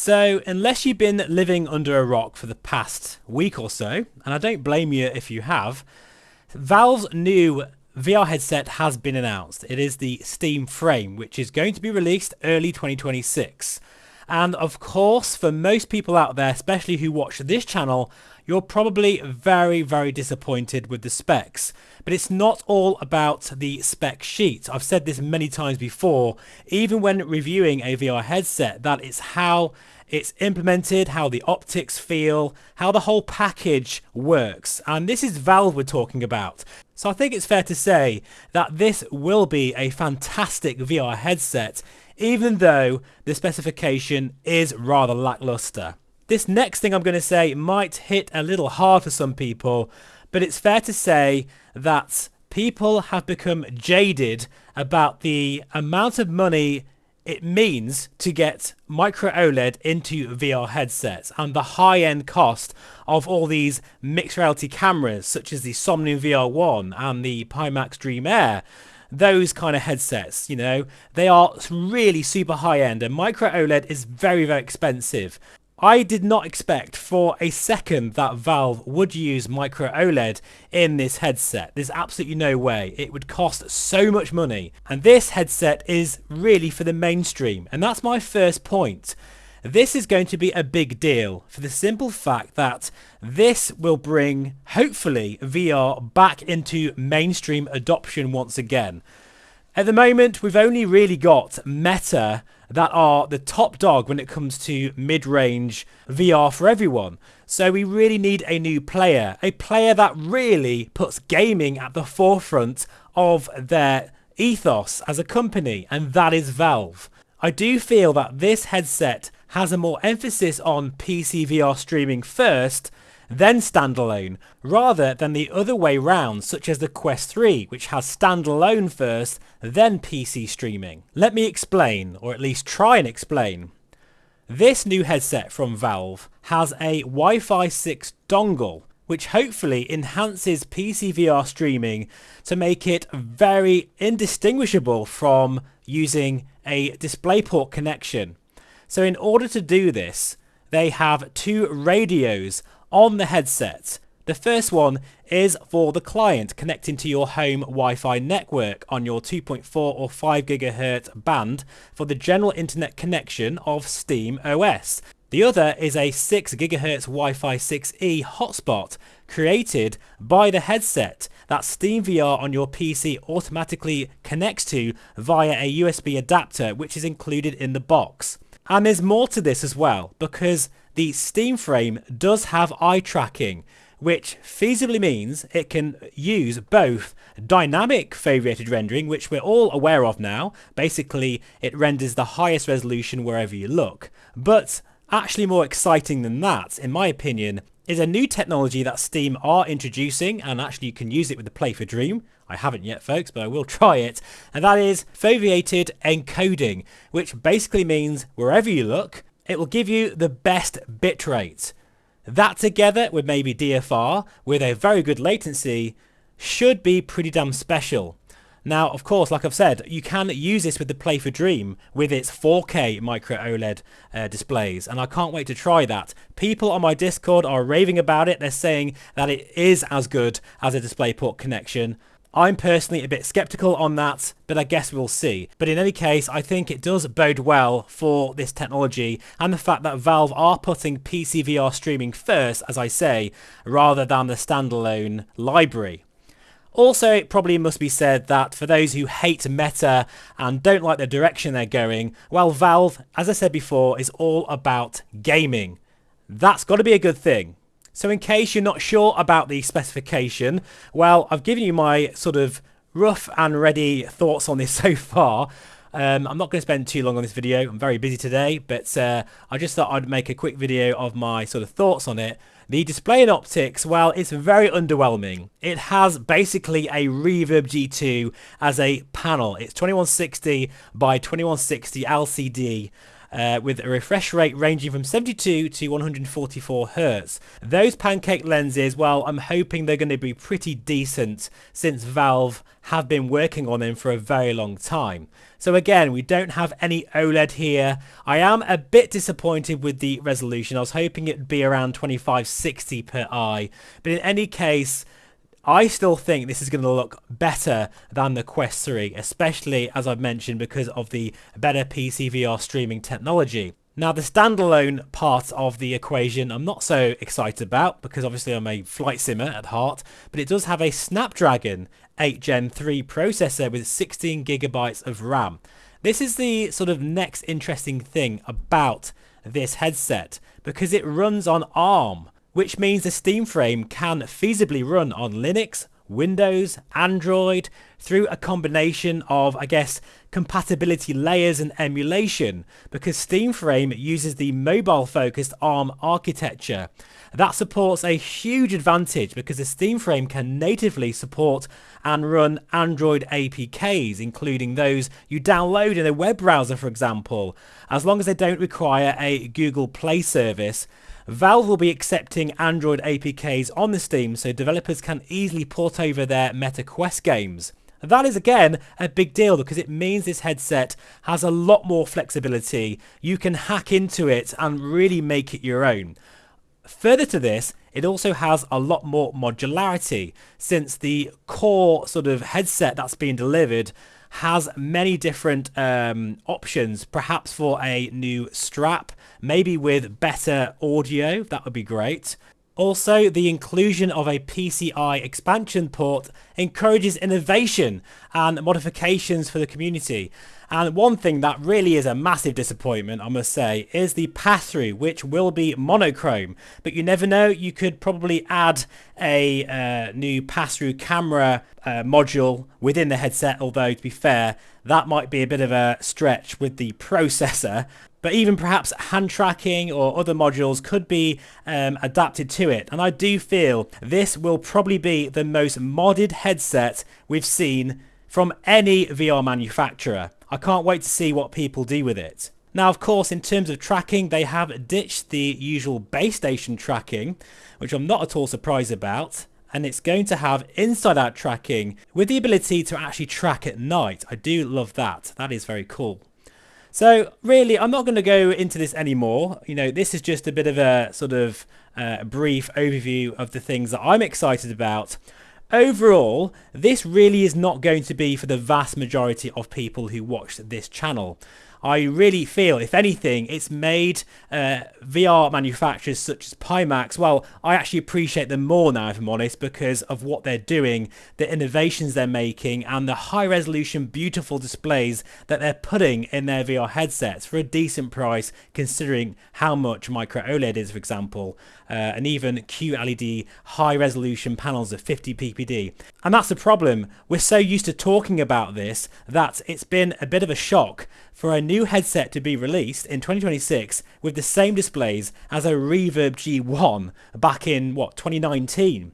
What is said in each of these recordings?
So, unless you've been living under a rock for the past week or so, and I don't blame you if you have, Valve's new VR headset has been announced. It is the Steam Frame, which is going to be released early 2026. And of course, for most people out there, especially who watch this channel, you're probably very, very disappointed with the specs. But it's not all about the spec sheet. I've said this many times before, even when reviewing a VR headset, that it's how it's implemented, how the optics feel, how the whole package works. And this is Valve we're talking about. So I think it's fair to say that this will be a fantastic VR headset, even though the specification is rather lackluster. This next thing I'm going to say might hit a little hard for some people, but it's fair to say that people have become jaded about the amount of money it means to get micro OLED into VR headsets and the high-end cost of all these mixed reality cameras such as the Somnium VR1 and the Pimax Dream Air. Those kind of headsets, you know, they are really super high-end, and micro OLED is very, very expensive. I did not expect for a second that Valve would use micro OLED in this headset. There's absolutely no way. It would cost so much money. And this headset is really for the mainstream. And that's my first point. This is going to be a big deal for the simple fact that this will bring, hopefully, VR back into mainstream adoption once again. At the moment, we've only really got Meta that are the top dog when it comes to mid-range VR for everyone. So we really need a new player, a player that really puts gaming at the forefront of their ethos as a company, and that is Valve. I do feel that this headset has a more emphasis on PC VR streaming first, then standalone, rather than the other way round, such as the Quest 3, which has standalone first, then PC streaming. Let me explain, or at least try and explain. This new headset from Valve has a Wi-Fi 6 dongle, which hopefully enhances PC VR streaming to make it very indistinguishable from using a DisplayPort connection. So in order to do this, they have two radios on the headset. The first one is for the client connecting to your home Wi-Fi network on your 2.4 or 5 gigahertz band for the general internet connection of Steam OS. The other is a 6 gigahertz Wi-Fi 6E hotspot created by the headset that Steam VR on your PC automatically connects to via a USB adapter, which is included in the box. And there's more to this as well, because the Steam Frame does have eye tracking, which feasibly means it can use both dynamic foveated rendering, which we're all aware of now. Basically, it renders the highest resolution wherever you look. But actually more exciting than that, in my opinion, is a new technology that Steam are introducing, and actually you can use it with the Play for Dream. I haven't yet, folks, but I will try it. And that is foveated encoding, which basically means wherever you look, it will give you the best bitrate. That together with maybe DFR with a very good latency should be pretty damn special. Now, of course, like I've said, you can use this with the Play for Dream with its 4K micro OLED displays, and I can't wait to try that. People on my Discord are raving about it. They're saying that it is as good as a DisplayPort connection. I'm personally a bit skeptical on that, but I guess we'll see. But in any case, I think it does bode well for this technology and the fact that Valve are putting PC VR streaming first, as I say, rather than the standalone library. Also, it probably must be said that for those who hate Meta and don't like the direction they're going, well, Valve, as I said before, is all about gaming. That's got to be a good thing. So in case you're not sure about the specification, well, I've given you my sort of rough and ready thoughts on this so far. I'm not going to spend too long on this video. I'm very busy today, but I just thought I'd make a quick video of my sort of thoughts on it. The display and optics, well, it's very underwhelming. It has basically a Reverb G2 as a panel. It's 2160 by 2160 LCD. with a refresh rate ranging from 72 to 144 Hz. Those pancake lenses, well, I'm hoping they're going to be pretty decent since Valve have been working on them for a very long time. So again, we don't have any OLED here. I am a bit disappointed with the resolution. I was hoping it'd be around 2560 per eye, but in any case, I still think this is going to look better than the Quest 3, especially, as I've mentioned, because of the better PC VR streaming technology. Now, the standalone part of the equation I'm not so excited about, because obviously I'm a flight simmer at heart, but it does have a Snapdragon 8 Gen 3 processor with 16 gigabytes of RAM. This is the sort of next interesting thing about this headset, because it runs on ARM, which means the Steam Frame can feasibly run on Linux, Windows, Android, through a combination of, I guess, compatibility layers and emulation, because Steam Frame uses the mobile-focused ARM architecture. That supports a huge advantage because the Steam Frame can natively support and run Android APKs, including those you download in a web browser, for example, as long as they don't require a Google Play service. Valve will be accepting Android APKs on the Steam, so developers can easily port over their Meta Quest games. That is, again, a big deal because it means this headset has a lot more flexibility. You can hack into it and really make it your own. Further to this, it also has a lot more modularity, since the core sort of headset that's being delivered has many different options, perhaps for a new strap, maybe with better audio. That would be great. Also, the inclusion of a PCI expansion port encourages innovation and modifications for the community. And one thing that really is a massive disappointment, I must say, is the pass-through, which will be monochrome. But you never know, you could probably add a new pass-through camera module within the headset, although to be fair, that might be a bit of a stretch with the processor. But even perhaps hand tracking or other modules could be adapted to it. And I do feel this will probably be the most modded headset we've seen from any VR manufacturer. I can't wait to see what people do with it. Now, of course, in terms of tracking, they have ditched the usual base station tracking, which I'm not at all surprised about. And it's going to have inside-out tracking with the ability to actually track at night. I do love that. That is very cool. So really, I'm not going to go into this anymore. You know, this is just a bit of a sort of brief overview of the things that I'm excited about. Overall, this really is not going to be for the vast majority of people who watch this channel. I really feel, if anything, it's made VR manufacturers such as Pimax, well, I actually appreciate them more now, if I'm honest, because of what they're doing, the innovations they're making, and the high-resolution, beautiful displays that they're putting in their VR headsets for a decent price, considering how much Micro OLED is, for example, and even QLED high-resolution panels of 50 ppd. And that's the problem. We're so used to talking about this that it's been a bit of a shock for a new headset to be released in 2026 with the same displays as a Reverb G1 back in, 2019.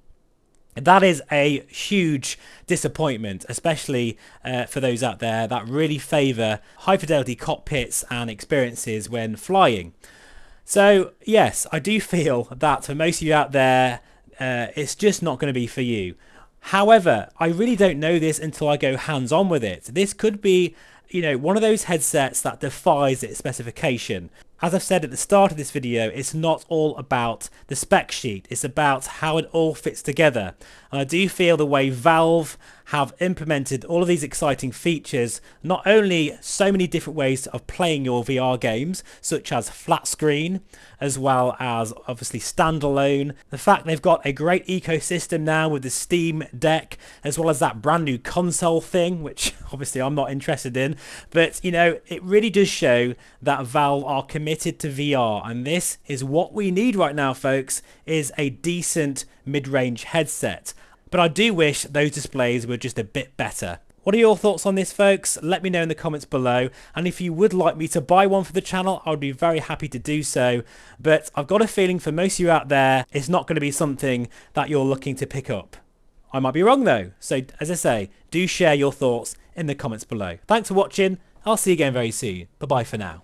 That is a huge disappointment, especially for those out there that really favour high-fidelity cockpits and experiences when flying. So, yes, I do feel that for most of you out there, it's just not going to be for you. However, I really don't know this until I go hands-on with it. This could be, one of those headsets that defies its specification. As I've said at the start of this video, it's not all about the spec sheet. It's about how it all fits together. And I do feel the way Valve have implemented all of these exciting features, not only so many different ways of playing your VR games, such as flat screen, as well as obviously standalone. The fact they've got a great ecosystem now with the Steam Deck, as well as that brand new console thing, which obviously I'm not interested in. But, it really does show that Valve are committed to VR. And this is what we need right now, folks, is a decent mid-range headset. But I do wish those displays were just a bit better. What are your thoughts on this, folks? Let me know in the comments below. And if you would like me to buy one for the channel, I would be very happy to do so. But I've got a feeling for most of you out there, it's not going to be something that you're looking to pick up. I might be wrong though. So as I say, do share your thoughts in the comments below. Thanks for watching. I'll see you again very soon. Bye-bye for now.